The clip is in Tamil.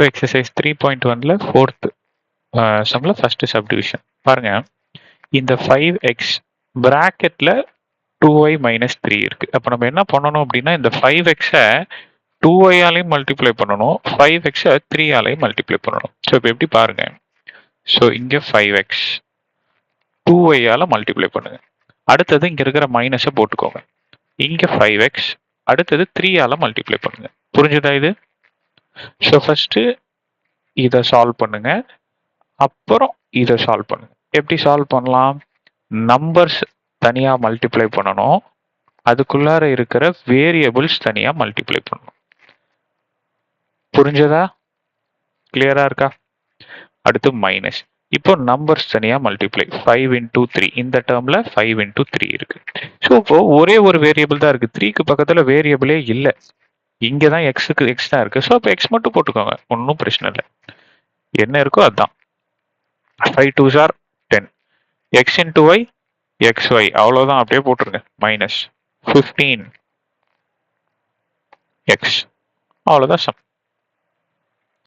இப்போ எக்ஸசைஸ் 3.1ல ஃபோர்த் சம்மில் ஃபர்ஸ்ட் சப்டிவிஷன் பாருங்க. இந்த 5x பிராக்கெட்ல 2y மைனஸ் 3 இருக்கு. அப்போ நம்ம என்ன பண்ணணும் அப்படின்னா இந்த 5x-ஐ 2y ஆலையும் மல்டிப்ளை பண்ணணும், 5x-ஐ 3 ஆலையும் மல்டிப்ளை பண்ணணும். ஸோ இப்போ எப்படி பாருங்க. ஸோ இங்கே 5x 2y ஆல மல்டிப்ளை பண்ணுங்க. அடுத்தது இங்க இருக்கிற மைனஸை போட்டுக்கோங்க. இங்க 5x அடுத்தது 3 ஆல மல்டிப்ளை பண்ணுங்க. புரிஞ்சுதா இது? ஸோ ஃபர்ஸ்ட் இதை சால்வ் பண்ணுங்க, அப்புறம் இதை சால்வ் பண்ணுங்க. எப்படி சால்வ் பண்ணலாம்? நம்பர்ஸ் தனியா மல்டிப்ளை பண்ணணும், அதுக்குள்ளார இருக்கிற வேரியபிள்ஸ் தனியா மல்டிப்ளை பண்ணணும். புரிஞ்சதா? கிளியரா இருக்கா? அடுத்து மைனஸ். இப்போ நம்பர்ஸ் தனியா மல்டிப்ளை 5 into 3, இந்த டேர்ம்ல 5 into 3 இருக்கு. ஸோ இப்போ ஒரே ஒரு வேரியபிள் தான் இருக்கு, 3க்கு பக்கத்துல வேரியபிளே இல்லை. இங்க தான் எக்ஸுக்கு எக்ஸ் தான் இருக்கு. ஸோ இப்போ எக்ஸ் மட்டும் போட்டுக்கோங்க, ஒன்றும் பிரச்சனை இல்லை. என்ன இருக்கோ அதுதான். 5 2s are 10, x into y xy, அவ்வளோதான், அப்படியே போட்டுருங்க. மைனஸ் 15x, அவ்வளோதான் சம்.